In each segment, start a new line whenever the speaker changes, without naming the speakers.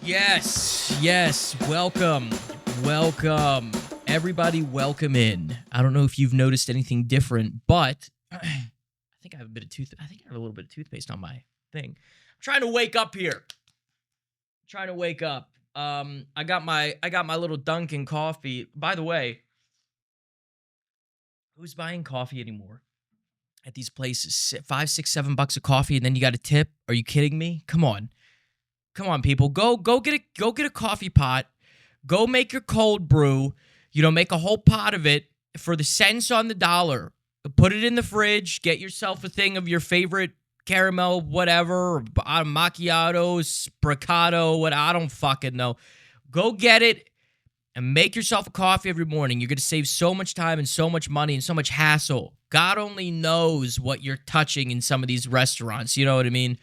Yes, welcome. Everybody welcome in. I don't know if you've noticed anything different, but I think I have a little bit of toothpaste on my thing. I'm trying to wake up here. I got my little Dunkin' coffee. By the way, who's buying coffee anymore at these places? $5, $6, $7 a coffee, and then you got a tip? Are you kidding me? Come on, people. Go get a coffee pot. Go make your cold brew. Make a whole pot of it for the cents on the dollar. Put it in the fridge. Get yourself a thing of your favorite caramel, whatever, macchiato, sprecato, what I don't fucking know. Go get it and make yourself a coffee every morning. You're going to save so much time and so much money and so much hassle. God only knows what you're touching in some of these restaurants. You know what I mean?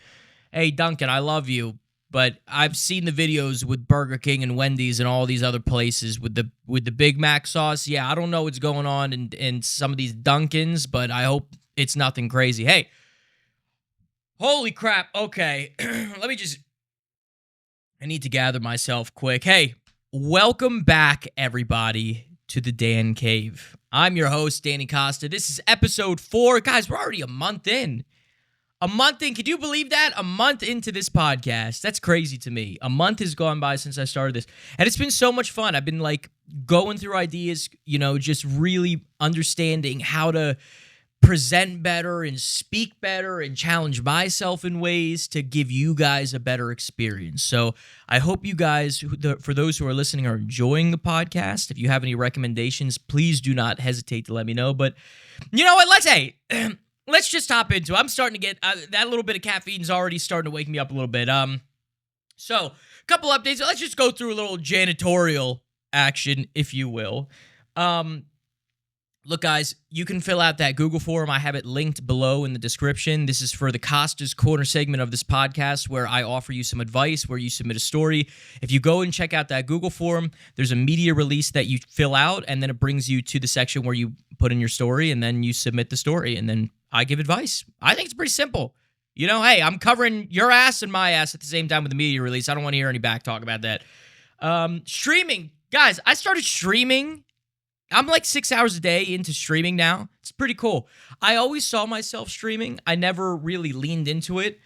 Hey, Duncan, I love you. But I've seen the videos with Burger King and Wendy's and all these other places with the Big Mac sauce. Yeah, I don't know what's going on in some of these Dunkins, but I hope it's nothing crazy. Hey, holy crap. Okay, I need to gather myself quick. Hey, welcome back, everybody, to the Dan Cave. I'm your host, Danny Costa. This is episode 4. Guys, we're already a month in. Could you believe that? A month into this podcast. That's crazy to me. A month has gone by since I started this. And it's been so much fun. I've been going through ideas, just really understanding how to present better and speak better and challenge myself in ways to give you guys a better experience. So I hope you guys, for those who are listening, are enjoying the podcast. If you have any recommendations, please do not hesitate to let me know. But you know what? Let's just hop into it. I'm starting to get that little bit of caffeine is already starting to wake me up a little bit. So a couple updates. Let's just go through a little janitorial action, if you will. Look, guys, you can fill out that Google form. I have it linked below in the description. This is for the Costa's Corner segment of this podcast where I offer you some advice, where you submit a story. If you go and check out that Google form, there's a media release that you fill out, and then it brings you to the section where you put in your story, and then you submit the story, and then I give advice. I think it's pretty simple. Hey, I'm covering your ass and my ass at the same time with the media release. I don't want to hear any back talk about that. Streaming. Guys, I started streaming. I'm 6 hours a day into streaming now. It's pretty cool. I always saw myself streaming. I never really leaned into it.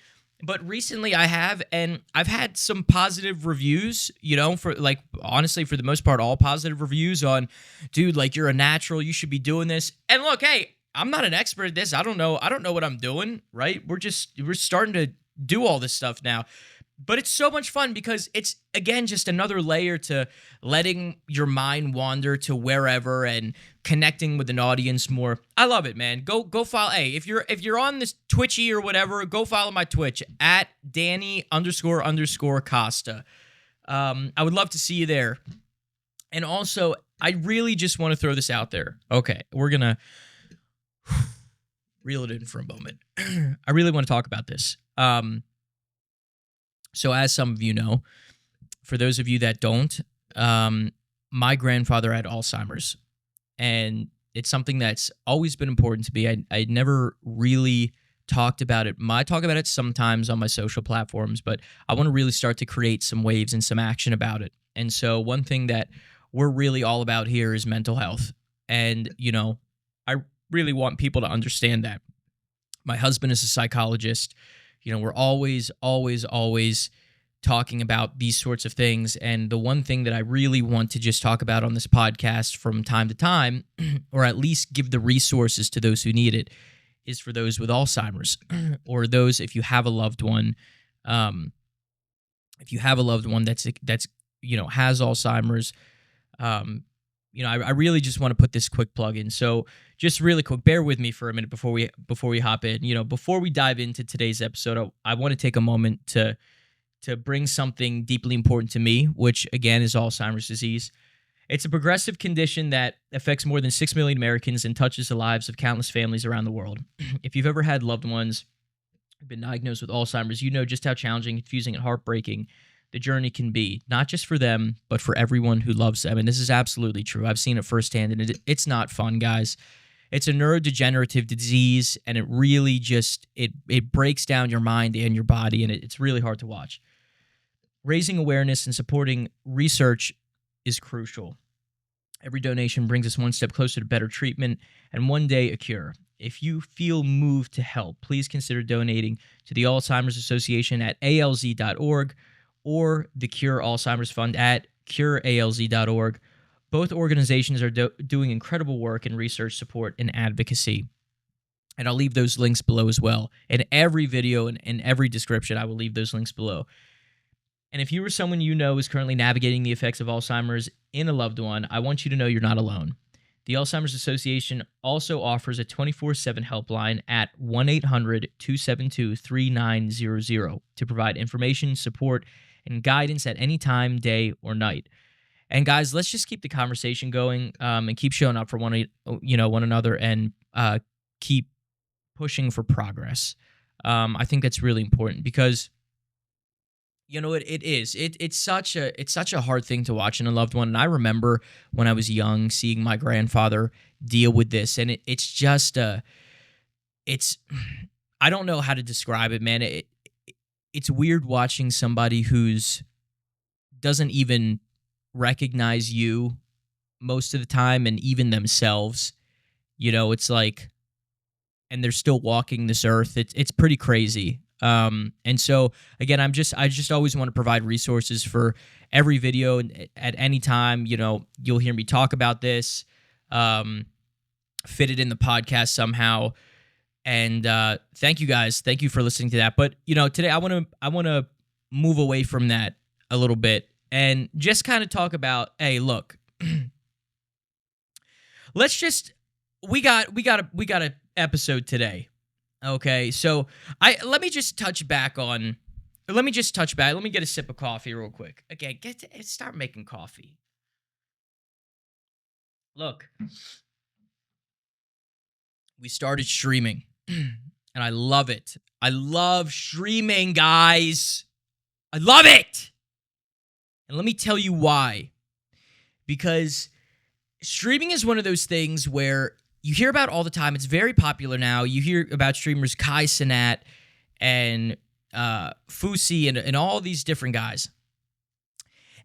But recently I have, and I've had some positive reviews, for honestly, for the most part, all positive reviews on, dude, you're a natural. You should be doing this. And look, hey, I'm not an expert at this. I don't know what I'm doing, right? We're starting to do all this stuff now. But it's so much fun because it's, again, just another layer to letting your mind wander to wherever and connecting with an audience more. I love it, man. Go follow. Hey, if you're on this Twitchy or whatever, go follow my Twitch at Danny__Costa. I would love to see you there. And also, I really just want to throw this out there. Okay, we're going to reel it in for a moment. I really want to talk about this. So as some of you know, for those of you that don't, my grandfather had Alzheimer's, and it's something that's always been important to me. I never really talked about it. I talk about it sometimes on my social platforms, but I want to really start to create some waves and some action about it. And so one thing that we're really all about here is mental health. And, I really want people to understand that. My husband is a psychologist. We're always talking about these sorts of things. And the one thing that I really want to just talk about on this podcast from time to time, or at least give the resources to those who need it, is for those with Alzheimer's, or those, if you have a loved one, that's has Alzheimer's. I really just want to put this quick plug in. So just really quick, bear with me for a minute before we hop in. Before we dive into today's episode, I want to take a moment to bring something deeply important to me, which again is Alzheimer's disease. It's a progressive condition that affects more than 6 million Americans and touches the lives of countless families around the world. If you've ever had loved ones who've been diagnosed with Alzheimer's, you know just how challenging, confusing, and heartbreaking the journey can be, not just for them, but for everyone who loves them. And this is absolutely true. I've seen it firsthand, and it's not fun, guys. It's a neurodegenerative disease, and it really just, it breaks down your mind and your body, and it's really hard to watch. Raising awareness and supporting research is crucial. Every donation brings us one step closer to better treatment and one day a cure. If you feel moved to help, please consider donating to the Alzheimer's Association at alz.org or the Cure Alzheimer's Fund at curealz.org. Both organizations are doing incredible work in research support and advocacy. And I'll leave those links below as well. In every video and in every description, I will leave those links below. And if you or someone you know is currently navigating the effects of Alzheimer's in a loved one, I want you to know you're not alone. The Alzheimer's Association also offers a 24/7 helpline at 1-800-272-3900 to provide information, support, and guidance at any time, day, or night. And guys, let's just keep the conversation going and keep showing up for one another and keep pushing for progress. I think that's really important because it's such a hard thing to watch in a loved one. And I remember when I was young seeing my grandfather deal with this, and I don't know how to describe it, man. It's weird watching somebody who's doesn't even recognize you most of the time, and even themselves. It's like, and they're still walking this earth. It's pretty crazy. And so again, I just always want to provide resources for every video at any time. You'll hear me talk about this, fit it in the podcast somehow. And, thank you guys. Thank you for listening to that. But, today I want to move away from that a little bit and just kind of talk about, hey, look, we got a episode today. Okay, so let me just touch back. Let me get a sip of coffee real quick. Okay, start making coffee. Look, we started streaming, and I love it. I love streaming, guys. I love it. And let me tell you why. Because streaming is one of those things where you hear about all the time. It's very popular now. You hear about streamers Kai Cenat and Fusi and all these different guys.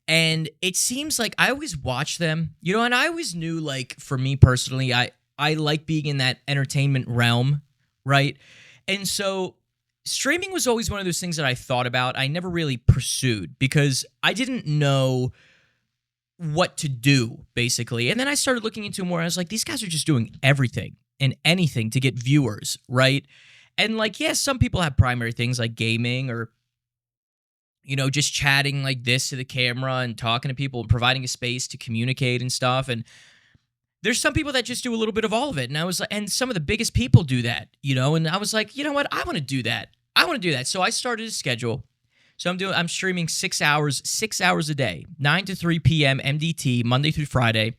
And it seems like I always watch them, and I always knew, like, for me personally, I like being in that entertainment realm, right? And so streaming was always one of those things that I thought about. I never really pursued because I didn't know what to do, basically. And then I started looking into it more. I was like, these guys are just doing everything and anything to get viewers, right? And like, yes, some people have primary things like gaming or, just chatting like this to the camera and talking to people and providing a space to communicate and stuff. And there's some people that just do a little bit of all of it. And I was like, and some of the biggest people do that, and I was like, you know what? I want to do that. So I started a schedule. So I'm streaming 6 hours a day, 9 to 3 p.m. MDT, Monday through Friday.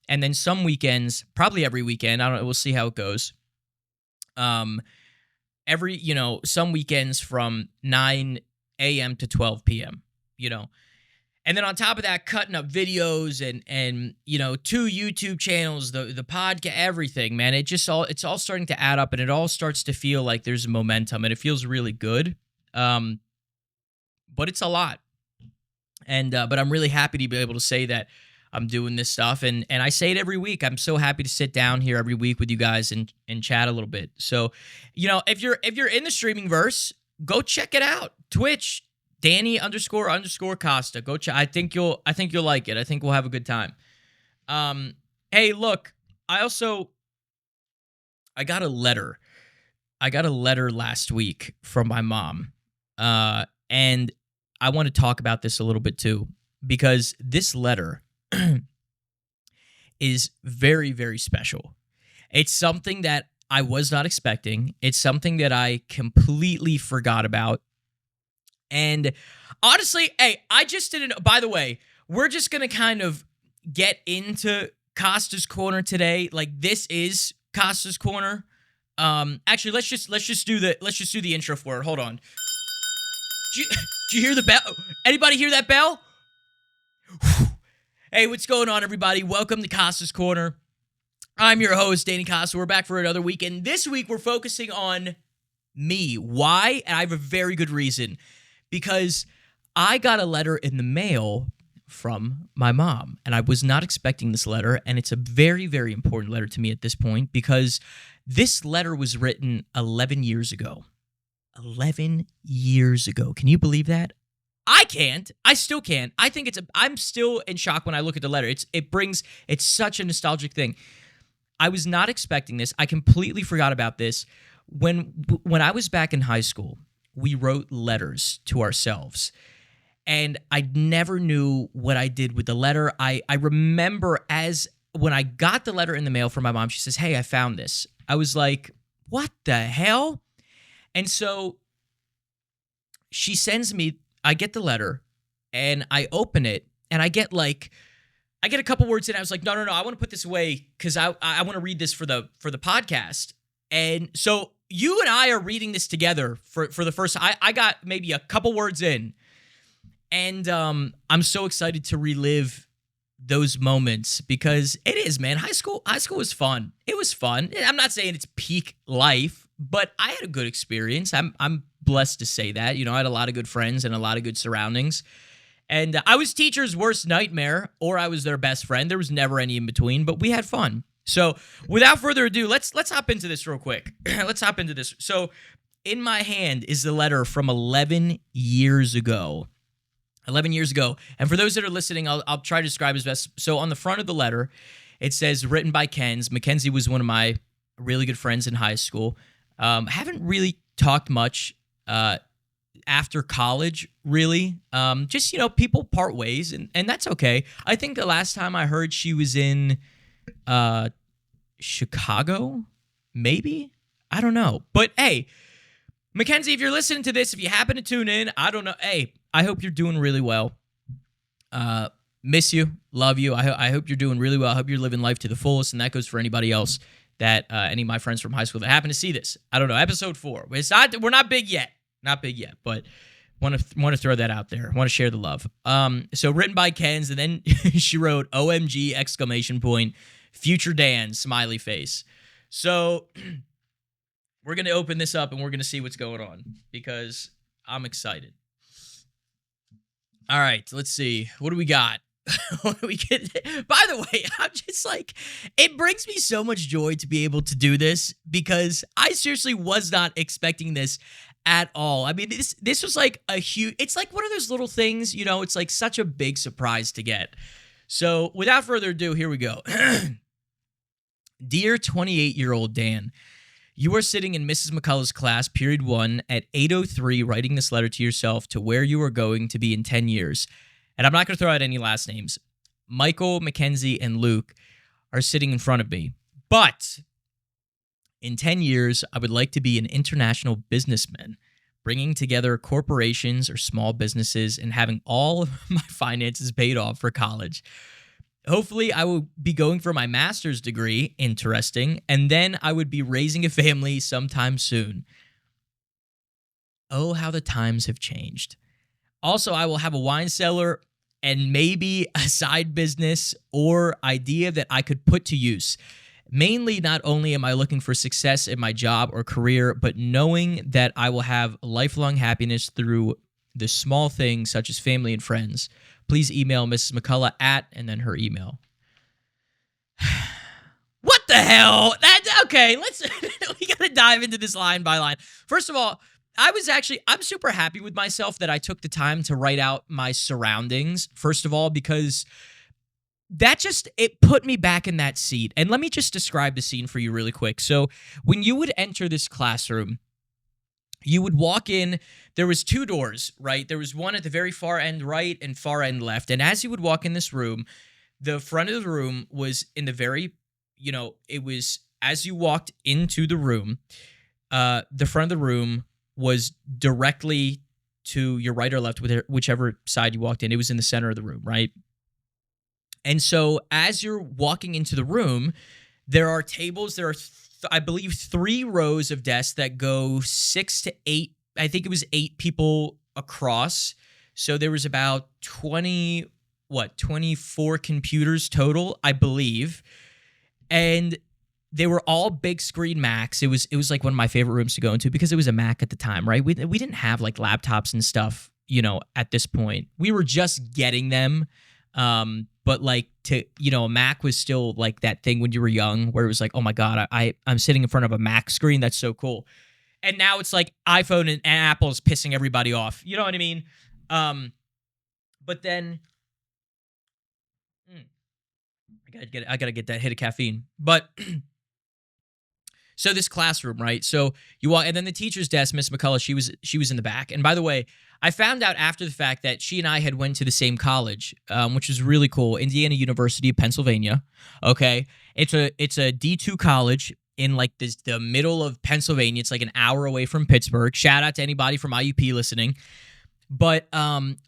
And then some weekends, probably every weekend, I don't know, we'll see how it goes. Some weekends from 9 a.m. to 12 p.m., And then on top of that, cutting up videos and 2 YouTube channels, the podcast, everything, man. It's all starting to add up, and it all starts to feel like there's momentum, and it feels really good. But it's a lot. And but I'm really happy to be able to say that I'm doing this stuff. And I say it every week. I'm so happy to sit down here every week with you guys and chat a little bit. So, if you're in the streaming verse, go check it out. Twitch, Danny__Costa. Go check. I think you'll like it. I think we'll have a good time. Hey, look, I got a letter. I got a letter last week from my mom. And I want to talk about this a little bit too, because this letter is very, very special. It's something that I was not expecting. It's something that I completely forgot about. And honestly, hey, I just didn't. By the way, we're just going to kind of get into Costa's Corner today. Like, this is Costa's Corner. Actually, let's just do the intro for it. Hold on. Did you hear the bell? Anybody hear that bell? Hey, what's going on, everybody? Welcome to Costa's Corner. I'm your host, Danny Costa. We're back for another week, and this week we're focusing on me. Why? And I have a very good reason. Because I got a letter in the mail from my mom, and I was not expecting this letter, and it's a very, very important letter to me at this point because this letter was written 11 years ago. 11 years ago. Can you believe that? I can't. I still can't. I think I'm still in shock when I look at the letter. It's such a nostalgic thing. I was not expecting this. I completely forgot about this. When I was back in high school, we wrote letters to ourselves. And I never knew what I did with the letter. I remember when I got the letter in the mail from my mom, she says, "Hey, I found this." I was like, "What the hell?" And so she sends me, I get the letter, and I open it, and I get a couple words in. I was like, no, I want to put this away because I want to read this for the podcast. And so you and I are reading this together for the first time. I got maybe a couple words in, and I'm so excited to relive those moments because it is, man. High school was fun. It was fun. I'm not saying it's peak life, but I had a good experience. I'm blessed to say that. I had a lot of good friends and a lot of good surroundings. And I was teachers' worst nightmare, or I was their best friend. There was never any in between, but we had fun. So without further ado, let's hop into this real quick. Let's hop into this. So in my hand is the letter from 11 years ago. 11 years ago. And for those that are listening, I'll try to describe as best. So on the front of the letter, it says, written by Kenz. Mackenzie was one of my really good friends in high school. Haven't really talked much after college, really. Just, people part ways, and that's okay. I think the last time I heard she was in Chicago, maybe? I don't know. But hey, Mackenzie, if you're listening to this, if you happen to tune in, I don't know. Hey, I hope you're doing really well. Miss you. Love you. I hope you're doing really well. I hope you're living life to the fullest, and that goes for anybody else that any of my friends from high school that happen to see this. I don't know. Episode 4. We're not big yet. Not big yet, but want to throw that out there. Want to share the love. So written by Kenz, and then she wrote OMG exclamation point, future Dan smiley face. So we're going to open this up and we're going to see what's going on because I'm excited. All right, let's see. What do we got? What do we get? By the way, I'm just like, it brings me so much joy to be able to do this because I seriously was not expecting this at all. I mean, this was like a huge, it's like one of those little things, it's like such a big surprise to get. So without further ado, here we go. Dear 28-year-old Dan, you are sitting in Mrs. McCullough's class, period 1, at 8:03, writing this letter to yourself to where you are going to be in 10 years. And I'm not going to throw out any last names. Michael, Mackenzie, and Luke are sitting in front of me. But in 10 years, I would like to be an international businessman, bringing together corporations or small businesses and having all of my finances paid off for college. Hopefully, I will be going for my master's degree, interesting, and then I would be raising a family sometime soon. Oh, how the times have changed. Also, I will have a wine cellar and maybe a side business or idea that I could put to use. Mainly, not only am I looking for success in my job or career, but knowing that I will have lifelong happiness through the small things such as family and friends. Please email Mrs. McCullough at, and then her email. What the hell? Okay, we gotta dive into this line by line. First of all, I'm super happy with myself that I took the time to write out my surroundings, first of all, because it put me back in that seat. And let me just describe the scene for you really quick. So when you would enter this classroom, you would walk in, there was 2 doors, right? There was one at the very far end right and far end left. And as you would walk in this room, the front of the room was in the very, it was, as you walked into the room, the front of the room was directly to your right or left, whichever side you walked in. It was in the center of the room, right? And so as you're walking into the room, there are tables, there are I believe 3 rows of desks that go 6 to 8. I think it was 8 people across. So there was about 24 computers total, I believe. And they were all big screen Macs. It was like one of my favorite rooms to go into because it was a Mac at the time, right? We didn't have like laptops and stuff at this point. We were just getting them. But like a Mac was still like that thing when you were young where it was like, oh my God, I'm sitting in front of a Mac screen. That's so cool. And now it's like iPhone and Apple is pissing everybody off. You know what I mean? But then I gotta get that hit of caffeine. But so this classroom, right? So you walk, and then the teacher's desk, Miss McCullough, she was in the back. And by the way, I found out after the fact that she and I had went to the same college, which is really cool, Indiana University of Pennsylvania. Okay, it's a D2 college in like the middle of Pennsylvania. It's like an hour away from Pittsburgh. Shout out to anybody from IUP listening. But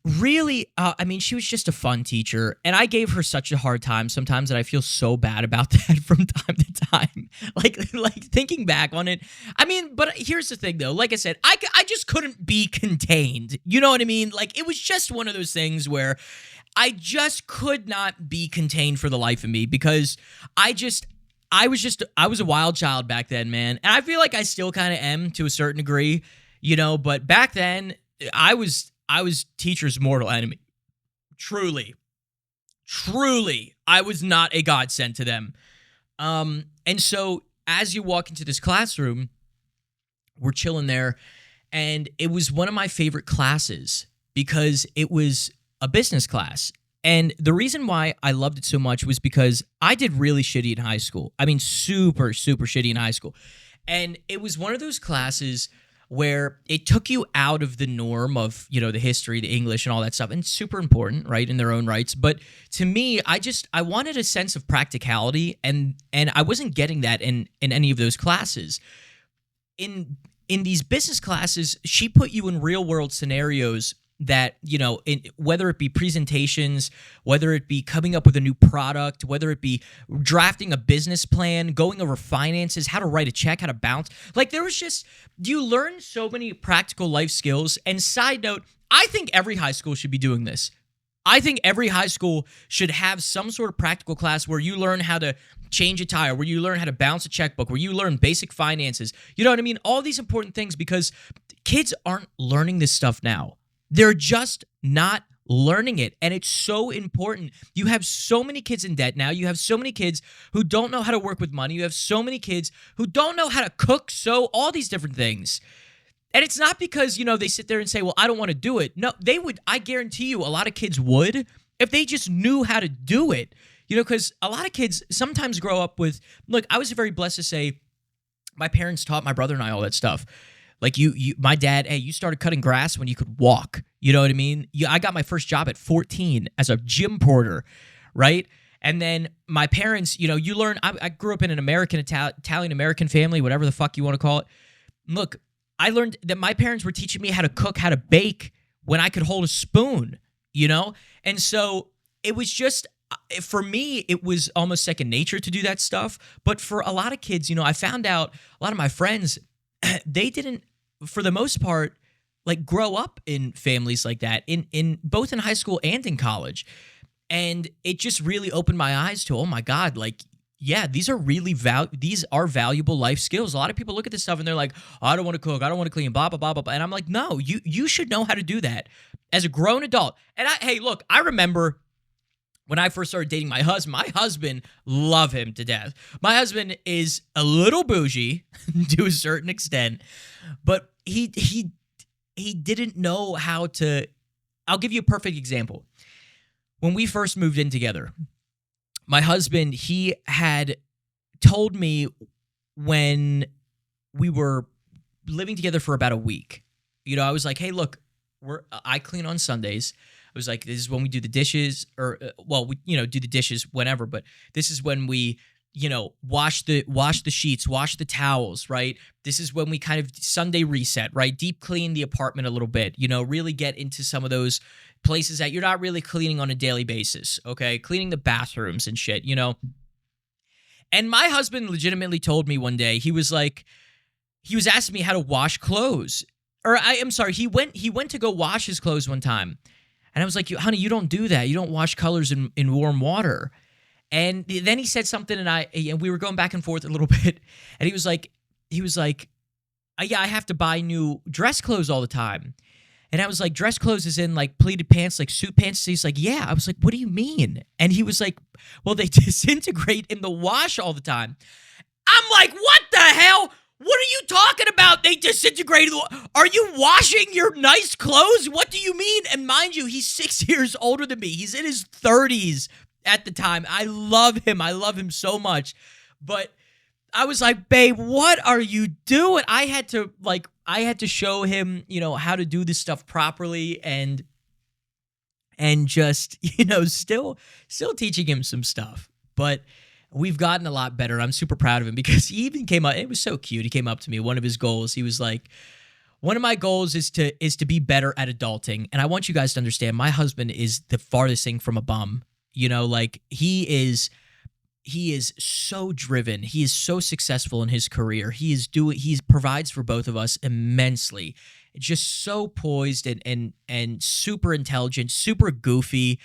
really, I mean, she was just a fun teacher, and I gave her such a hard time sometimes that I feel so bad about that from time to time. Like thinking back on it. I mean, but here's the thing, though. Like I said, I just couldn't be contained. You know what I mean? Like it was just one of those things where I just could not be contained for the life of me because I was a wild child back then, man, and I feel like I still kind of am to a certain degree, But back then, I was teacher's mortal enemy. Truly, I was not a godsend to them. And so as you walk into this classroom, we're chilling there, and it was one of my favorite classes because it was a business class. And the reason why I loved it so much was because I did really shitty in high school. I mean, super, super shitty in high school. And it was one of those classes where it took you out of the norm of, the history, the English, and all that stuff. And it's super important, right, in their own rights. But to me, I wanted a sense of practicality, and I wasn't getting that in any of those classes. In these business classes, she put you in real-world scenarios that, whether it be presentations, whether it be coming up with a new product, whether it be drafting a business plan, going over finances, how to write a check, how to bounce. Like there was just, you learn so many practical life skills. And side note, I think every high school should be doing this. I think every high school should have some sort of practical class where you learn how to change a tire, where you learn how to balance a checkbook, where you learn basic finances. You know what I mean? All these important things because kids aren't learning this stuff now. They're just not learning it, and it's so important. You have so many kids in debt now. You have so many kids who don't know how to work with money. You have so many kids who don't know how to cook, sew, all these different things. And it's not because, they sit there and say, well, I don't want to do it. No, they would. I guarantee you a lot of kids would if they just knew how to do it. Because a lot of kids sometimes grow up with, look, I was very blessed to say my parents taught my brother and I all that stuff. Like my dad, hey, you started cutting grass when you could walk. You know what I mean? I got my first job at 14 as a gym porter, right? And then my parents, you learn, I grew up in an Italian-American family, whatever the fuck you want to call it. Look, I learned that my parents were teaching me how to cook, how to bake when I could hold a spoon, And so it was just, for me, it was almost second nature to do that stuff. But for a lot of kids, I found out a lot of my friends, they didn't, for the most part, like grow up in families like that, in both in high school and in college. And it just really opened my eyes to, oh my God, like, yeah, these are really valuable life skills. A lot of people look at this stuff and they're like, oh, I don't want to cook, I don't want to clean, blah, blah, blah, blah, blah. And I'm like, no, you should know how to do that as a grown adult. And hey, look, I remember when I first started dating my husband, love him to death. My husband is a little bougie to a certain extent, but he didn't know how to. I'll give you a perfect example. When we first moved in together, my husband, he had told me when we were living together for about a week, I was like, hey, look, I clean on Sundays. I was like, this is when we do the dishes, or we do the dishes whenever, but this is when we wash the sheets, wash the towels, right? This is when we kind of Sunday reset, right? Deep clean the apartment a little bit, really get into some of those places that you're not really cleaning on a daily basis, okay? Cleaning the bathrooms and shit, And my husband legitimately told me one day, he was asking me how to wash clothes. I'm sorry, he went to go wash his clothes one time. And I was like, honey, you don't do that. You don't wash colors in warm water. And then he said something, and we were going back and forth a little bit. And he was like, yeah, I have to buy new dress clothes all the time. And I was like, dress clothes is in like pleated pants, like suit pants. He's like, yeah. I was like, what do you mean? And he was like, well, they disintegrate in the wash all the time. I'm like, what the hell? What are you talking about? They disintegrated. Are you washing your nice clothes? What do you mean? And mind you, he's 6 years older than me. He's in his 30s at the time. I love him. I love him so much. But I was like, babe, what are you doing? I had to show him, how to do this stuff properly and just, still teaching him some stuff. But we've gotten a lot better. I'm super proud of him because he even came up. It was so cute. He came up to me. One of his goals, he was like, one of my goals is to be better at adulting. And I want you guys to understand, my husband is the farthest thing from a bum. Like he is so driven. He is so successful in his career. He provides for both of us immensely. Just so poised and super intelligent, super goofy.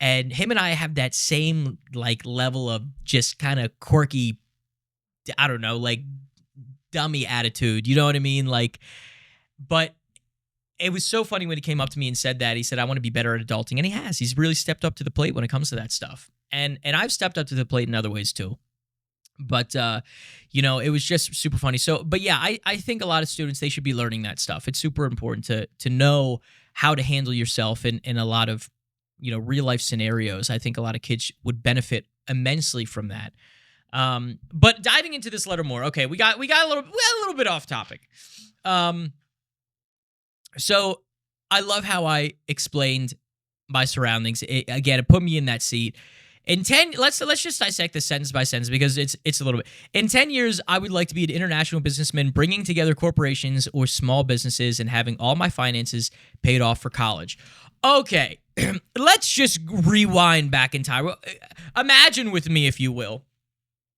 And him and I have that same like level of just kind of quirky, I don't know, like dummy attitude. You know what I mean? Like, but it was so funny when he came up to me and said that. He said, I want to be better at adulting. And he has. He's really stepped up to the plate when it comes to that stuff. And I've stepped up to the plate in other ways too. But, it was just super funny. So, but yeah, I think a lot of students, they should be learning that stuff. It's super important to know how to handle yourself in a lot of, real life scenarios. I think a lot of kids would benefit immensely from that. But diving into this letter more, okay, we got a little bit off topic. So I love how I explained my surroundings. It put me in that seat. In 10, let's just dissect this sentence by sentence because it's a little bit. In 10 years, I would like to be an international businessman, bringing together corporations or small businesses and having all my finances paid off for college. Okay, let's just rewind back in time. Imagine with me, if you will.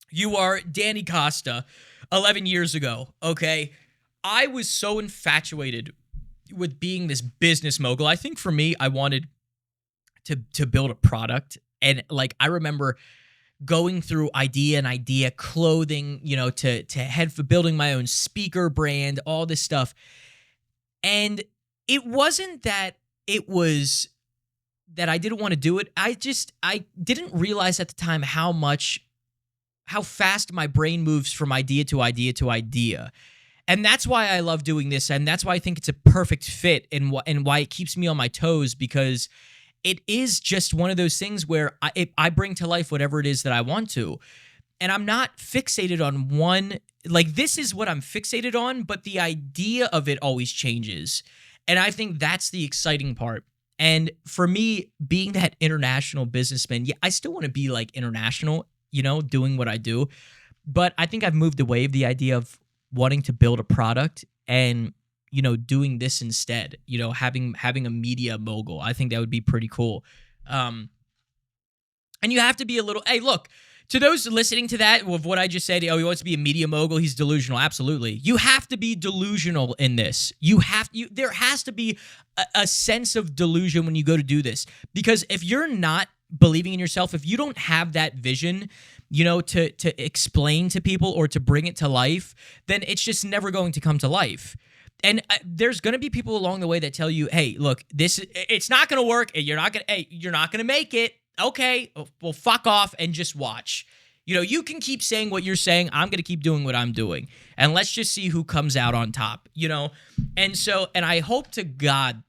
You are Danny Costa 11 years ago, okay? I was so infatuated with being this business mogul. I think for me, I wanted to build a product. And like, I remember going through idea clothing, to head for building my own speaker brand, all this stuff. And it wasn't that it was that I didn't want to do it. I didn't realize at the time how fast my brain moves from idea to idea to idea. And that's why I love doing this. And that's why I think it's a perfect fit and why it keeps me on my toes, because it is just one of those things where I bring to life whatever it is that I want to. And I'm not fixated on one, like this is what I'm fixated on, but the idea of it always changes. And I think that's the exciting part. And for me, being that international businessman, yeah, I still want to be like international, doing what I do. But I think I've moved away from the idea of wanting to build a product and doing this instead, having a media mogul. I think that would be pretty cool. And you have to be a little, hey, look, to those listening to that, of what I just said, he wants to be a media mogul, he's delusional. Absolutely. You have to be delusional in this. There has to be a sense of delusion when you go to do this. Because if you're not believing in yourself, if you don't have that vision, to explain to people or to bring it to life, then it's just never going to come to life. And there's going to be people along the way that tell you, hey, look, it's not going to work. You're not going to make it. Okay, well, fuck off and just watch. You can keep saying what you're saying. I'm going to keep doing what I'm doing. And let's just see who comes out on top, And I hope to God,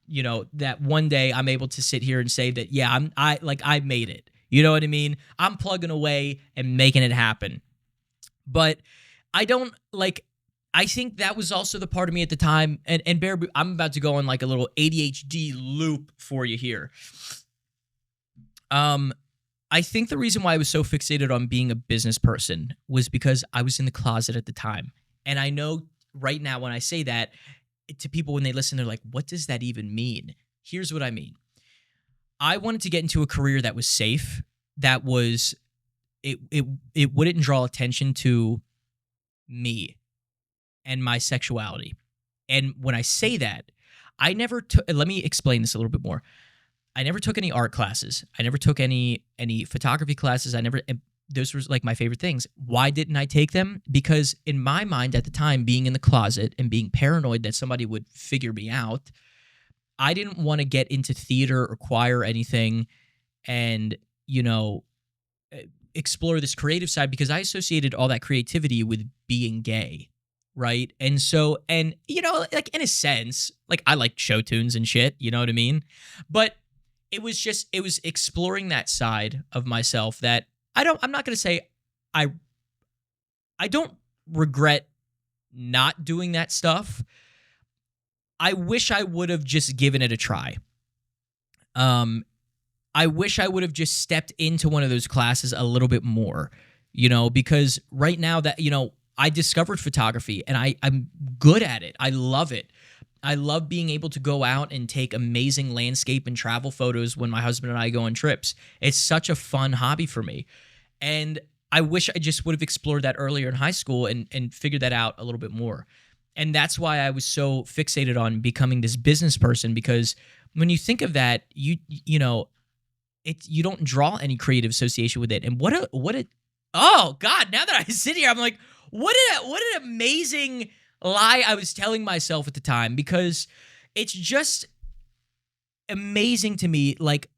that one day I'm able to sit here and say that, yeah, I made it. You know what I mean? I'm plugging away and making it happen. But I think that was also the part of me at the time. And Bear, I'm about to go on like a little ADHD loop for you here. I think the reason why I was so fixated on being a business person was because I was in the closet at the time. And I know right now when I say that to people, when they listen, they're like, what does that even mean? Here's what I mean. I wanted to get into a career that was safe, that was, it wouldn't draw attention to me and my sexuality. And when I say that, I never took, let me explain this a little bit more. I never took any art classes. I never took any photography classes. Those were like my favorite things. Why didn't I take them? Because in my mind at the time, being in the closet and being paranoid that somebody would figure me out, I didn't want to get into theater or choir or anything and, you know, explore this creative side because I associated all that creativity with being gay, right? And so, and you know, like in a sense, like I like show tunes and shit, you know what I mean? But it was exploring that side of myself that I'm not going to say I don't regret not doing that stuff. I wish I would have just given it a try. I wish I would have just stepped into one of those classes a little bit more, you know, because right now that, you know, I discovered photography and I'm good at it. I love it. I love being able to go out and take amazing landscape and travel photos when my husband and I go on trips. It's such a fun hobby for me. And I wish I just would have explored that earlier in high school and figured that out a little bit more. And that's why I was so fixated on becoming this business person, because when you think of that, you know, you don't draw any creative association with it. And what a oh God, now that I sit here, I'm like, what an amazing lie I was telling myself at the time, because it's just amazing to me, like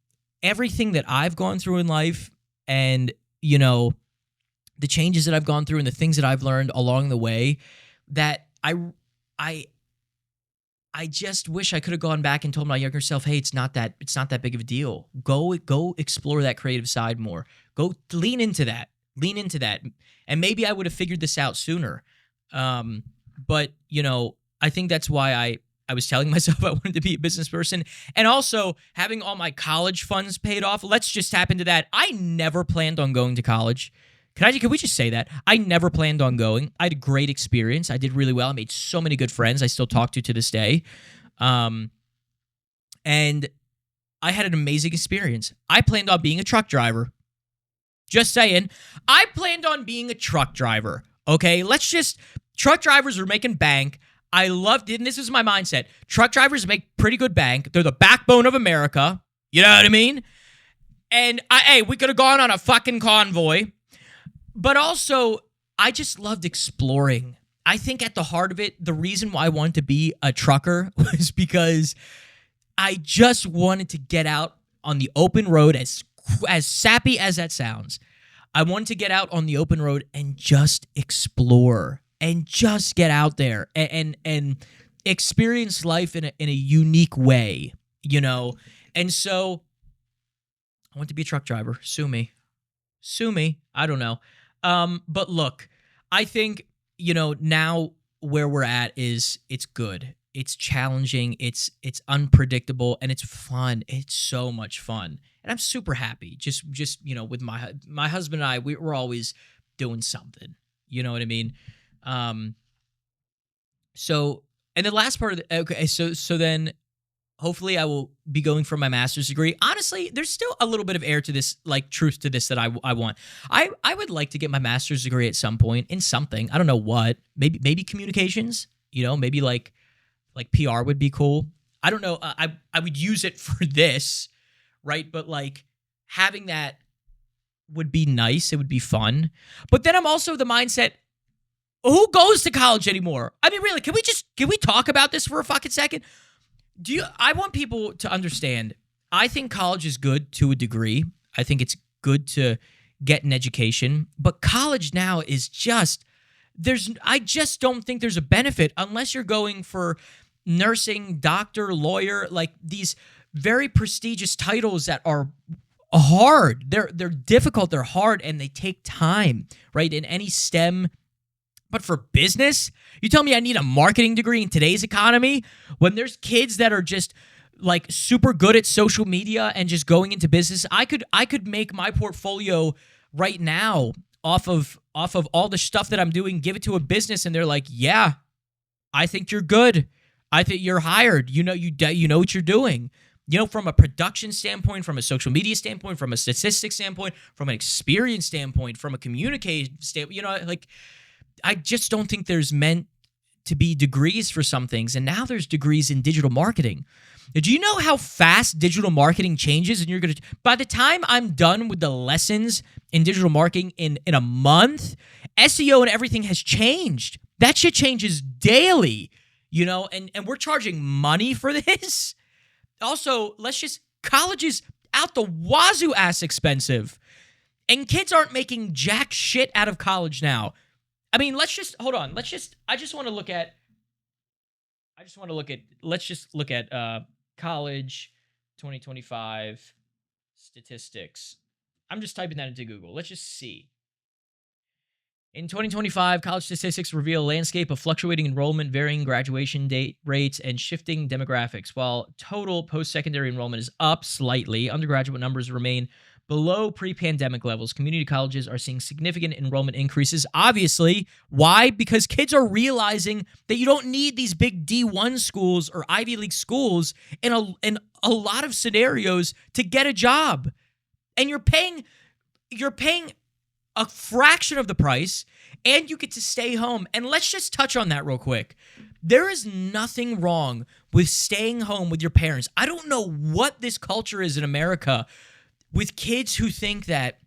everything that I've gone through in life and, you know, the changes that I've gone through and the things that I've learned along the way, that I just wish I could have gone back and told my younger self, hey, it's not that big of a deal. Go explore that creative side more. Go lean into that. And maybe I would have figured this out sooner. But, you know, I think that's why I was telling myself I wanted to be a business person. And also having all my college funds paid off. Let's just tap into that. I never planned on going to college. Can we just say that? I never planned on going. I had a great experience. I did really well. I made so many good friends I still talk to this day. And I had an amazing experience. I planned on being a truck driver. Just saying. I planned on being a truck driver. Okay? Truck drivers are making bank. I loved it, and this was my mindset. Truck drivers make pretty good bank. They're the backbone of America. You know what I mean? And, hey, we could have gone on a fucking convoy. But also, I just loved exploring. I think at the heart of it, the reason why I wanted to be a trucker was because I just wanted to get out on the open road, as sappy as that sounds. I wanted to get out on the open road and just explore and just get out there and experience life in a unique way, you know? And so I want to be a truck driver. Sue me. I don't know. But look, I think, you know, now where we're at is it's good. It's challenging. It's unpredictable, and it's fun. It's so much fun. And I'm super happy. Just, you know, with my husband and I, we're always doing something, you know what I mean? So, and the last part of okay. So then hopefully I will be going for my master's degree. Honestly, there's still a little bit of air to this, like truth to this that I want. I would like to get my master's degree at some point in something. I don't know what. Maybe communications, you know, maybe like PR would be cool. I don't know. I would use it for this, right? But like having that would be nice. It would be fun. But then I'm also the mindset, who goes to college anymore? I mean, really, can we talk about this for a fucking second? I want people to understand, I think college is good to a degree. I think it's good to get an education, but college now is just, I just don't think there's a benefit unless you're going for nursing, doctor, lawyer, like these very prestigious titles that are hard. They're difficult, they're hard, and they take time, right? In any STEM. But for business, you tell me I need a marketing degree in today's economy when there's kids that are just like super good at social media and just going into business. I could make my portfolio right now off of all the stuff that I'm doing, give it to a business, and they're like, yeah, I think you're good. I think you're hired. You know what you're doing. You know, from a production standpoint, from a social media standpoint, from a statistics standpoint, from an experience standpoint, from a communication standpoint, you know, like, I just don't think there's meant to be degrees for some things. And now there's degrees in digital marketing. Do you know how fast digital marketing changes? And by the time I'm done with the lessons in digital marketing in a month, SEO and everything has changed. That shit changes daily, you know, and we're charging money for this. Also, college is out the wazoo ass expensive. And kids aren't making jack shit out of college now. I mean, hold on. Let's just look at college 2025 statistics. I'm just typing that into Google. Let's just see. In 2025, college statistics reveal a landscape of fluctuating enrollment, varying graduation date rates, and shifting demographics. While total post-secondary enrollment is up slightly, undergraduate numbers remain below pre-pandemic levels. Community colleges are seeing significant enrollment increases. Obviously, why? Because kids are realizing that you don't need these big D1 schools or Ivy League schools in a lot of scenarios to get a job. And you're paying a fraction of the price, and you get to stay home. And let's just touch on that real quick. There is nothing wrong with staying home with your parents. I don't know what this culture is in America with kids who think that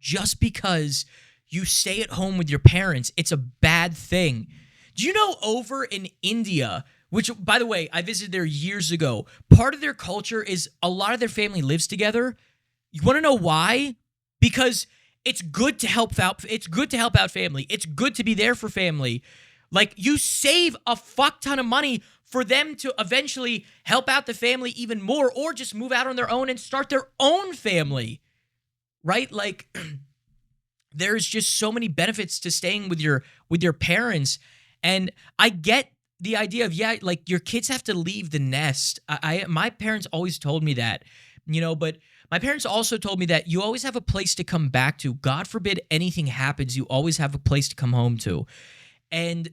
just because you stay at home with your parents, it's a bad thing. Do you know over in India, which, by the way, I visited there years ago, part of their culture is a lot of their family lives together. You want to know why? Because it's good to help out. It's good to help out family. It's good to be there for family. Like, you save a fuck ton of money for them to eventually help out the family even more, or just move out on their own and start their own family, right? Like, there's just so many benefits to staying with your parents. And I get the idea of, yeah, like, your kids have to leave the nest. My parents always told me that, but my parents also told me that you always have a place to come back to. God forbid anything happens, you always have a place to come home to. And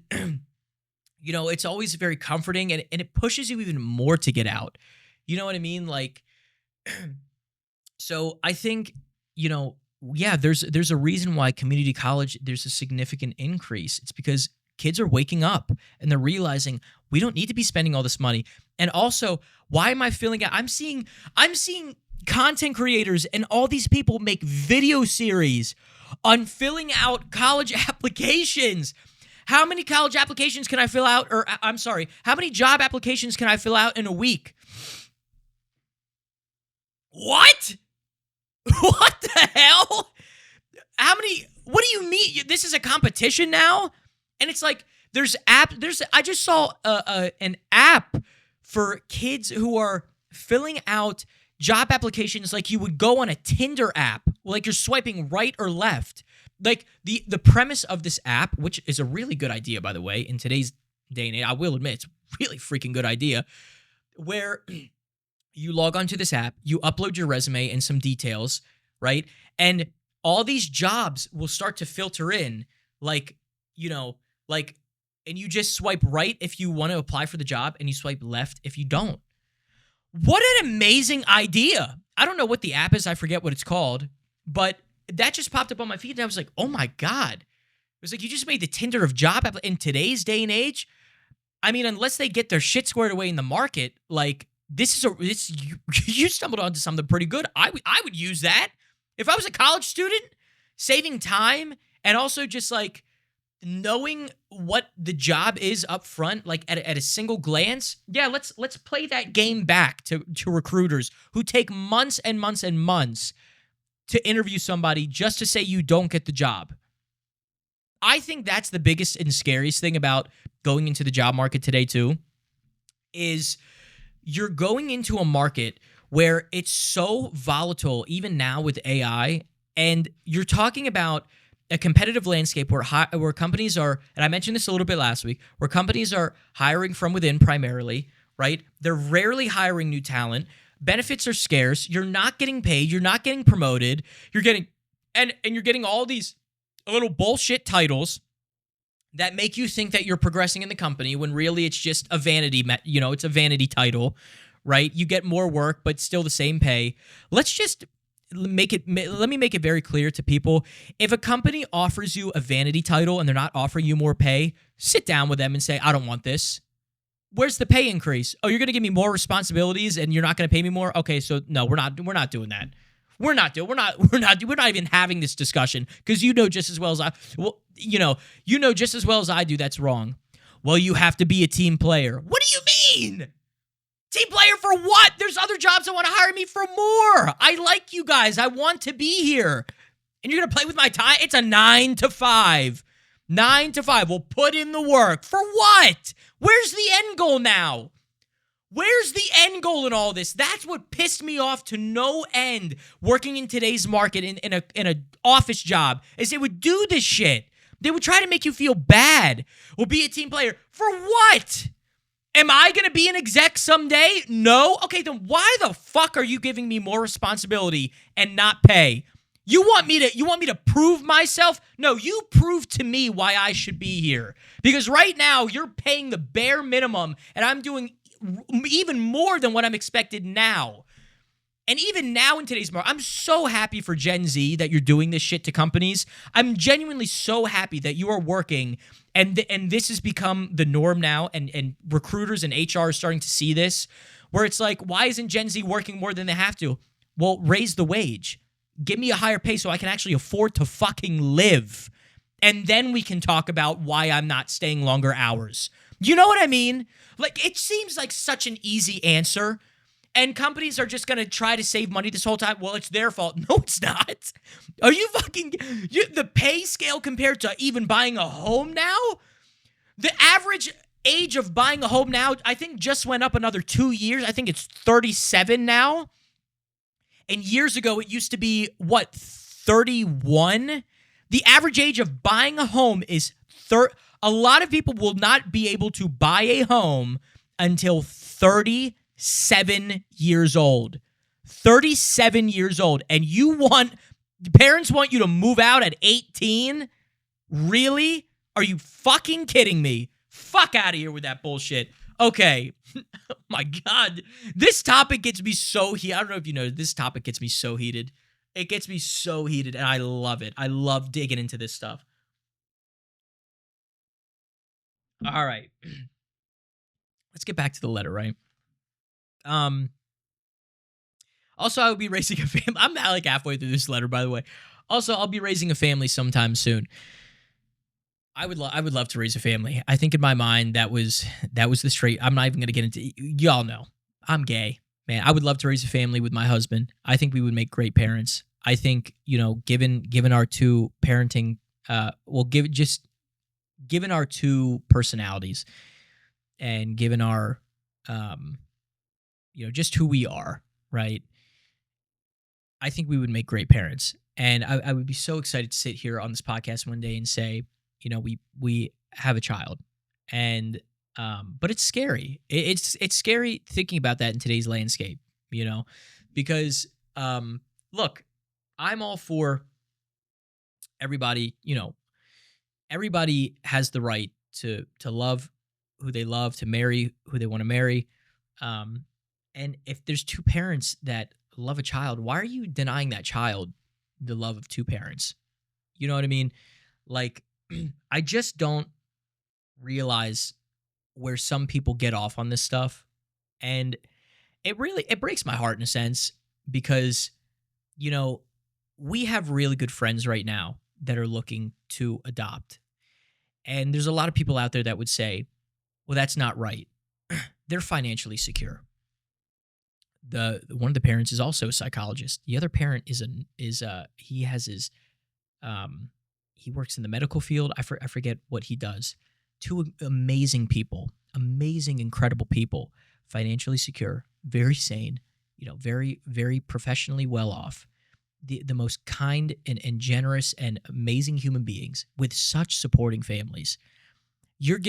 it's always very comforting, and it pushes you even more to get out. You know what I mean? Like, so I think, yeah, there's a reason why community college, there's a significant increase. It's because kids are waking up and they're realizing we don't need to be spending all this money. And also, why am I feeling it? I'm seeing content creators and all these people make video series on filling out college applications. How many college applications can I fill out? Or I'm sorry, how many job applications can I fill out in a week? What? What the hell? What do you mean? This is a competition now? And it's like, I just saw an app for kids who are filling out job applications like you would go on a Tinder app, like you're swiping right or left. Like, the premise of this app, which is a really good idea, by the way, in today's day and age, I will admit, it's a really freaking good idea, where you log onto this app, you upload your resume and some details, right? And all these jobs will start to filter in, and you just swipe right if you want to apply for the job, and you swipe left if you don't. What an amazing idea. I don't know what the app is. I forget what it's called, but that just popped up on my feed, and I was like, oh my God. It was like, you just made the Tinder of job in today's day and age. I mean, unless they get their shit squared away in the market, like, you stumbled onto something pretty good. I would use that. If I was a college student, saving time and also just like knowing what the job is up front, like at a single glance, yeah, let's play that game back to recruiters who take months and months and months to interview somebody just to say you don't get the job. I think that's the biggest and scariest thing about going into the job market today too, is you're going into a market where it's so volatile, even now with AI, and you're talking about a competitive landscape where companies are, and I mentioned this a little bit last week, where companies are hiring from within primarily, right? They're rarely hiring new talent. Benefits are scarce. You're not getting paid. You're not getting promoted. You're getting and you're getting all these little bullshit titles that make you think that you're progressing in the company when really it's just a vanity, it's a vanity title, right? You get more work, but still the same pay. Let me make it very clear to people. If a company offers you a vanity title and they're not offering you more pay, sit down with them and say, I don't want this. Where's the pay increase? Oh, you're going to give me more responsibilities and you're not going to pay me more? Okay, so no, we're not doing that. We're not even having this discussion, because you know just as well as just as well as I do that's wrong. Well, you have to be a team player. What do you mean? Team player for what? There's other jobs that want to hire me for more. I like you guys. I want to be here. And you're going to play with my time? It's a 9 to 5. 9 to 5. We'll put in the work. For what? Where's the end goal now? Where's the end goal in all this? That's what pissed me off to no end working in today's market in a office job, is they would do this shit. They would try to make you feel bad. Or be a team player. For what? Am I going to be an exec someday? No? Okay, then why the fuck are you giving me more responsibility and not pay? You want me to prove myself? No, you prove to me why I should be here. Because right now, you're paying the bare minimum, and I'm doing even more than what I'm expected now. And even now in today's market, I'm so happy for Gen Z that you're doing this shit to companies. I'm genuinely so happy that you are working, and this has become the norm now, and recruiters and HR are starting to see this, where it's like, why isn't Gen Z working more than they have to? Well, raise the wage. Give me a higher pay so I can actually afford to fucking live. And then we can talk about why I'm not staying longer hours. You know what I mean? Like, it seems like such an easy answer. And companies are just going to try to save money this whole time. Well, it's their fault. No, it's not. Are you fucking... the pay scale compared to even buying a home now? The average age of buying a home now, I think, just went up another 2 years. I think it's 37 now. And years ago, it used to be, 31? The average age of buying a home is... A lot of people will not be able to buy a home until 37 years old. 37 years old. And parents want you to move out at 18? Really? Are you fucking kidding me? Fuck out of here with that bullshit. Okay. Oh my God. This topic gets me so heated. I don't know if you know, this topic gets me so heated. It gets me so heated, and I love it. I love digging into this stuff. All right. Let's get back to the letter, right? Also, I will be raising a family. I'm not like halfway through this letter, by the way. Also, I'll be raising a family sometime soon. I would love to raise a family. I think in my mind that was the straight. I'm not even gonna get into. Y'all know I'm gay, man. I would love to raise a family with my husband. I think we would make great parents. I think, given our two parenting, given our two personalities, and given our, just who we are, right? I think we would make great parents. And I would be so excited to sit here on this podcast one day and say, we have a child. And but it's scary. It's scary thinking about that in today's landscape, because look, I'm all for everybody, everybody has the right to love who they love, to marry who they want to marry. And if there's two parents that love a child, why are you denying that child the love of two parents? You know what I mean? Like, I just don't realize where some people get off on this stuff. And it breaks my heart in a sense, because, we have really good friends right now that are looking to adopt. And there's a lot of people out there that would say, well, that's not right. They're financially secure. One of the parents is also a psychologist. The other parent he works in the medical field. I forget what he does. Two amazing people, incredible people, financially secure, very sane, very, very professionally well off. The most kind and generous and amazing human beings with such supporting families. You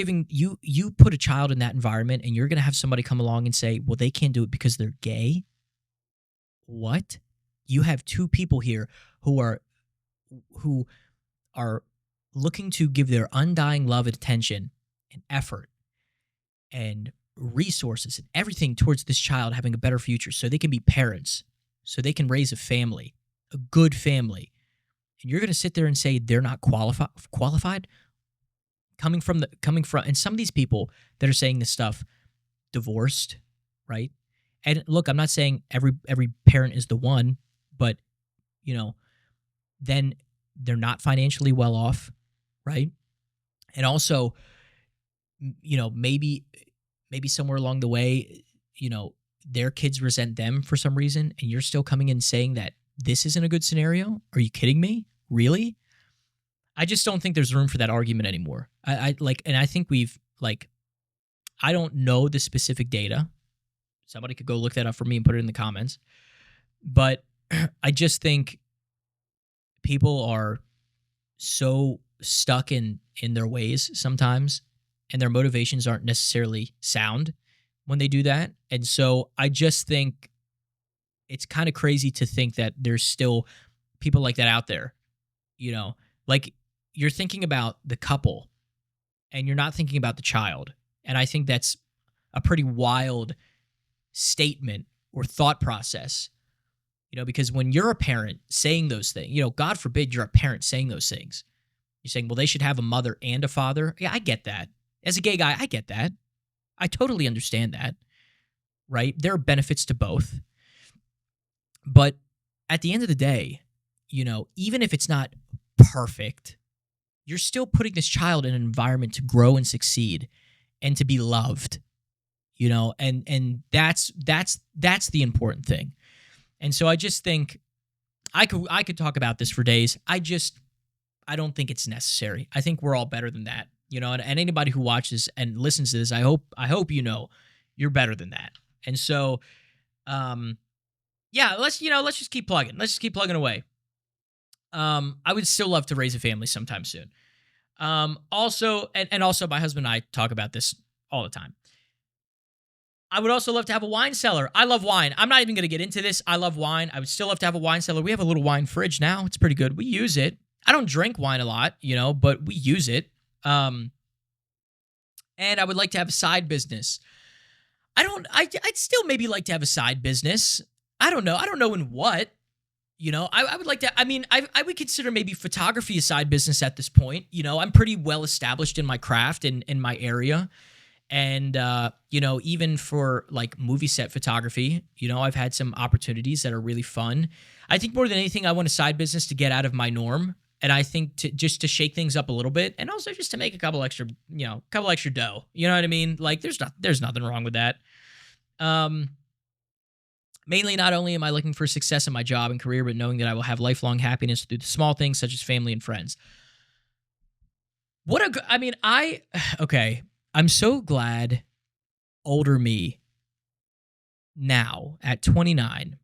put a child in that environment, and you're going to have somebody come along and say, well, they can't do it because they're gay. What? You have two people here who are looking to give their undying love and attention and effort and resources and everything towards this child having a better future, so they can be parents, so they can raise a family, a good family. And you're going to sit there and say they're not qualified? Coming from and some of these people that are saying this stuff, divorced, right? And look, I'm not saying every parent is the one, but then they're not financially well off, right? And also, maybe somewhere along the way, their kids resent them for some reason, and you're still coming in saying that this isn't a good scenario? Are you kidding me? Really? I just don't think there's room for that argument anymore. And I think I don't know the specific data. Somebody could go look that up for me and put it in the comments. But I just think people are so stuck in their ways sometimes, and their motivations aren't necessarily sound when they do that. And so I just think it's kind of crazy to think that there's still people like that out there. Like, you're thinking about the couple and you're not thinking about the child. And I think that's a pretty wild statement or thought process, because when you're a parent saying those things, God forbid you're a parent saying those things. You're saying, well, they should have a mother and a father. Yeah, I get that. As a gay guy, I get that. I totally understand that, right? There are benefits to both. But at the end of the day, even if it's not perfect, you're still putting this child in an environment to grow and succeed and to be loved, and that's the important thing. And so I just think I could talk about this for days. I don't think it's necessary. I think we're all better than that, and anybody who watches and listens to this, I hope you're better than that. And so, yeah, let's just keep plugging. Let's just keep plugging away. I would still love to raise a family sometime soon. Also my husband and I talk about this all the time. I would also love to have a wine cellar. I love wine. I'm not even going to get into this. I love wine. I would still love to have a wine cellar. We have a little wine fridge now. It's pretty good. We use it. I don't drink wine a lot, but we use it. And I would like to have a side business. I'd still maybe like to have a side business. I don't know. I don't know in what. I would like to, I would consider maybe photography a side business at this point. I'm pretty well established in my craft and in my area. And, even for like movie set photography, I've had some opportunities that are really fun. I think more than anything, I want a side business to get out of my norm. And I think to shake things up a little bit, and also just to make a couple extra dough. You know what I mean? Like there's nothing wrong with that. Mainly, not only am I looking for success in my job and career, but knowing that I will have lifelong happiness through the small things such as family and friends. I'm so glad older me now at 29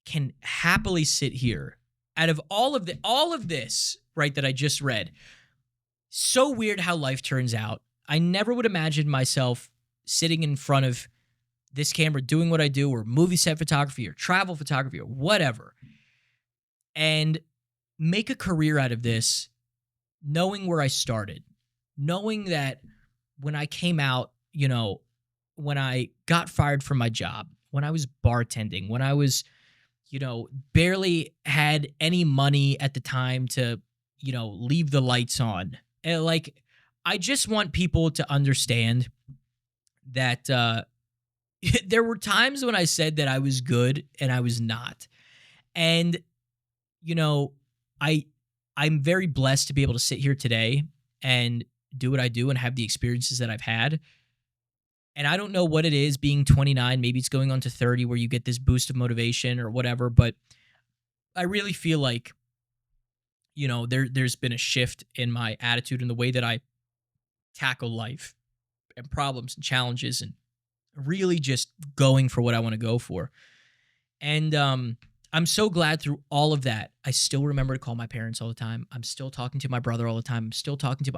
can happily sit here out of all of this, right, that I just read. So weird how life turns out. I never would imagine myself sitting in front of this camera doing what I do, or movie set photography or travel photography or whatever, and make a career out of this, knowing where I started, knowing that when I came out, when I got fired from my job, when I was bartending, when I was, barely had any money at the time to, leave the lights on. And I just want people to understand that there were times when I said that I was good and I was not. And, I'm very blessed to be able to sit here today and do what I do and have the experiences that I've had. And I don't know what it is being 29, maybe it's going on to 30 where you get this boost of motivation or whatever, but I really feel like, there's been a shift in my attitude and the way that I tackle life and problems and challenges, and really just going for what I want to go for. And I'm so glad through all of that, I still remember to call my parents all the time. I'm still talking to my brother all the time.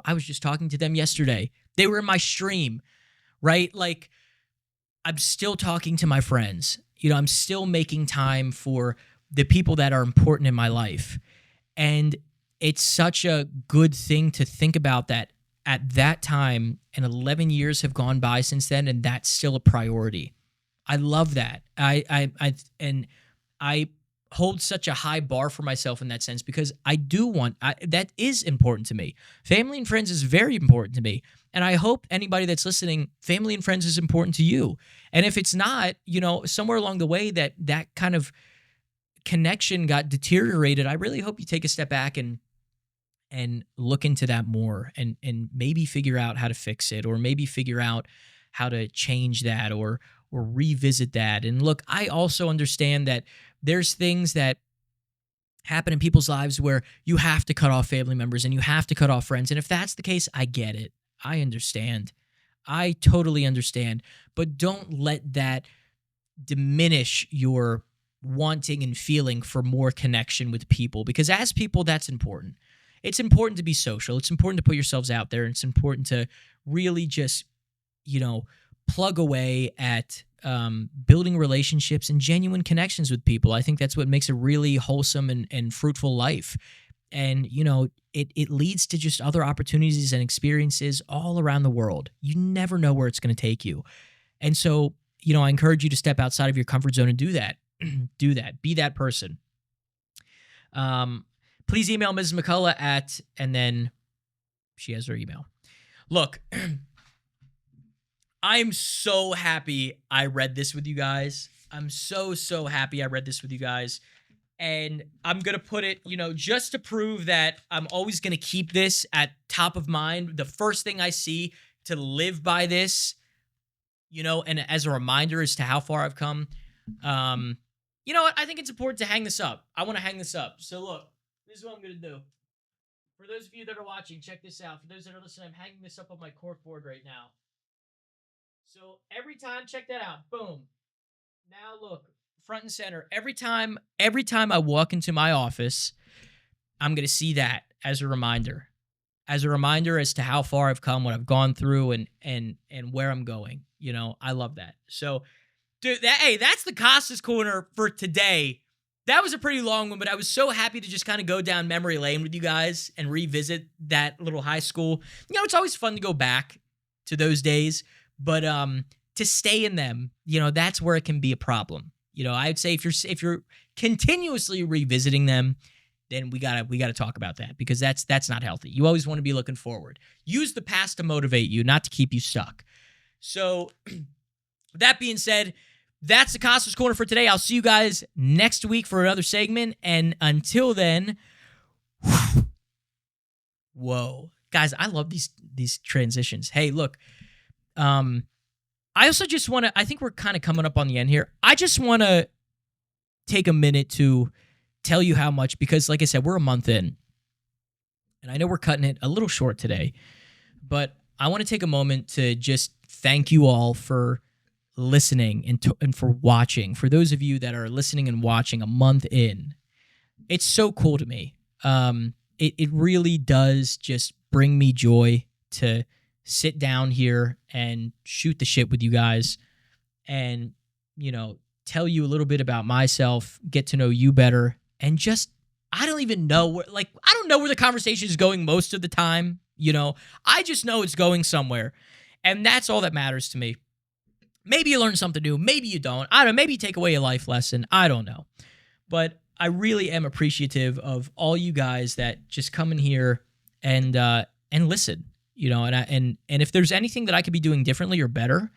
I was just talking to them yesterday. They were in my stream, right? Like, I'm still talking to my friends. I'm still making time for the people that are important in my life. And it's such a good thing to think about that at that time, and 11 years have gone by since then, and that's still a priority. I love that. I hold such a high bar for myself in that sense, because I do want, that is important to me. Family and friends is very important to me. And I hope anybody that's listening, family and friends is important to you. And if it's not, somewhere along the way that kind of connection got deteriorated, I really hope you take a step back and look into that more, and maybe figure out how to fix it, or maybe figure out how to change that, or or revisit that. And look, I also understand that there's things that happen in people's lives where you have to cut off family members and you have to cut off friends. And if that's the case, I get it. I understand. I totally understand. But don't let that diminish your wanting and feeling for more connection with people, because as people, that's important. It's important to be social. It's important to put yourselves out there. And it's important to really just, plug away at building relationships and genuine connections with people. I think that's what makes a really wholesome and fruitful life. And, it leads to just other opportunities and experiences all around the world. You never know where it's going to take you. And so, I encourage you to step outside of your comfort zone and do that. Do that. Be that person. Please email Mrs. McCullough and then she has her email. Look, I'm so happy I read this with you guys. I'm so happy I read this with you guys. And I'm going to put it, just to prove that I'm always going to keep this at top of mind. The first thing I see, to live by this, and as a reminder as to how far I've come. You know what? I think it's important to hang this up. I want to hang this up. So look, this is what I'm going to do. For those of you that are watching, check this out. For those that are listening, I'm hanging this up on my corkboard right now. So every time, check that out. Boom. Now look, front and center. Every time I walk into my office, I'm going to see that as a reminder. As a reminder as to how far I've come, what I've gone through, and where I'm going. I love that. So, dude, that's the Costas Corner for today. That was a pretty long one, but I was so happy to just kind of go down memory lane with you guys and revisit that little high school. It's always fun to go back to those days, but to stay in them, that's where it can be a problem. I'd say if you're continuously revisiting them, then we gotta talk about that, because that's not healthy. You always want to be looking forward. Use the past to motivate you, not to keep you stuck. So, that being said, that's the Costas Corner for today. I'll see you guys next week for another segment. And until then, whoa. Guys, I love these transitions. Hey, look, I also just want to, I think we're kind of coming up on the end here. I just want to take a minute to tell you how much, because like I said, we're a month in. And I know we're cutting it a little short today, but I want to take a moment to just thank you all for listening and for watching. For those of you that are listening and watching a month in, it's so cool to me. It really does just bring me joy to sit down here and shoot the shit with you guys and, tell you a little bit about myself, get to know you better, and just, I don't know where the conversation is going most of the time. I just know it's going somewhere. And that's all that matters to me. Maybe you learn something new. Maybe you don't. I don't know. Maybe you take away a life lesson. I don't know. But I really am appreciative of all you guys that just come in here and listen. And if there's anything that I could be doing differently or better,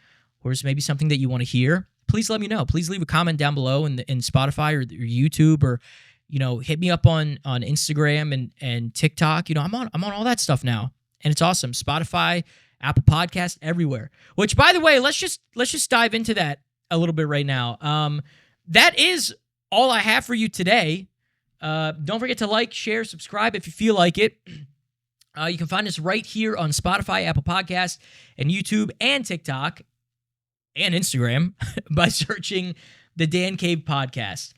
or is maybe something that you want to hear, please let me know. Please leave a comment down below in Spotify or YouTube, or hit me up on Instagram and TikTok. I'm on all that stuff now, and it's awesome. Spotify, Apple Podcast, everywhere. Which, by the way, let's just dive into that a little bit right now. That is all I have for you today. Don't forget to like, share, subscribe if you feel like it. You can find us right here on Spotify, Apple Podcast, and YouTube, and TikTok, and Instagram by searching the Dan Cave Podcast.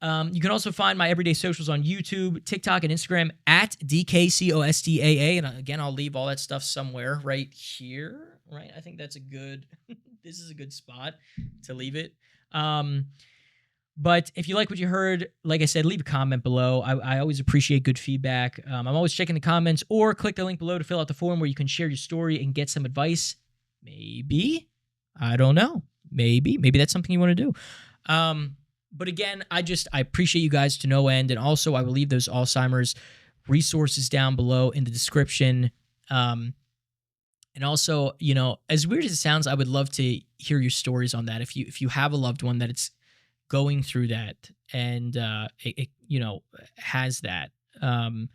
You can also find my everyday socials on YouTube, TikTok, and Instagram at DKCOSTAA. And again, I'll leave all that stuff somewhere right here, right? I think that's this is a good spot to leave it. But if you like what you heard, like I said, leave a comment below. I always appreciate good feedback. I'm always checking the comments, or click the link below to fill out the form where you can share your story and get some advice. Maybe. I don't know. Maybe that's something you want to do. But again, I appreciate you guys to no end. And also, I will leave those Alzheimer's resources down below in the description. And also, as weird as it sounds, I would love to hear your stories on that. If you have a loved one that it's going through that and it has that, I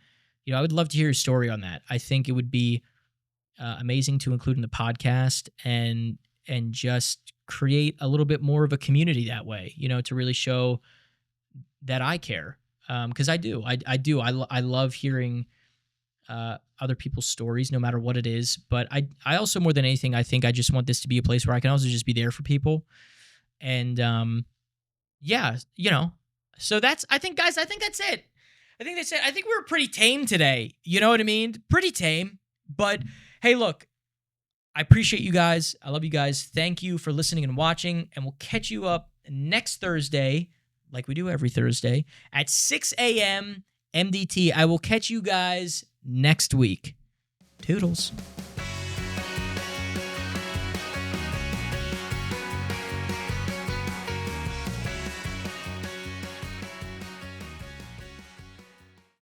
would love to hear your story on that. I think it would be amazing to include in the podcast, and and just create a little bit more of a community that way, to really show that I care. Because I do. I do. I love hearing other people's stories, no matter what it is. But I also, more than anything, I think I just want this to be a place where I can also just be there for people. And yeah, so I think, guys, I think that's it. I think that's it. I think we were pretty tame today. You know what I mean? Pretty tame. But hey, look, I appreciate you guys. I love you guys. Thank you for listening and watching. And we'll catch you up next Thursday, like we do every Thursday, at 6 a.m. MDT. I will catch you guys next week. Toodles.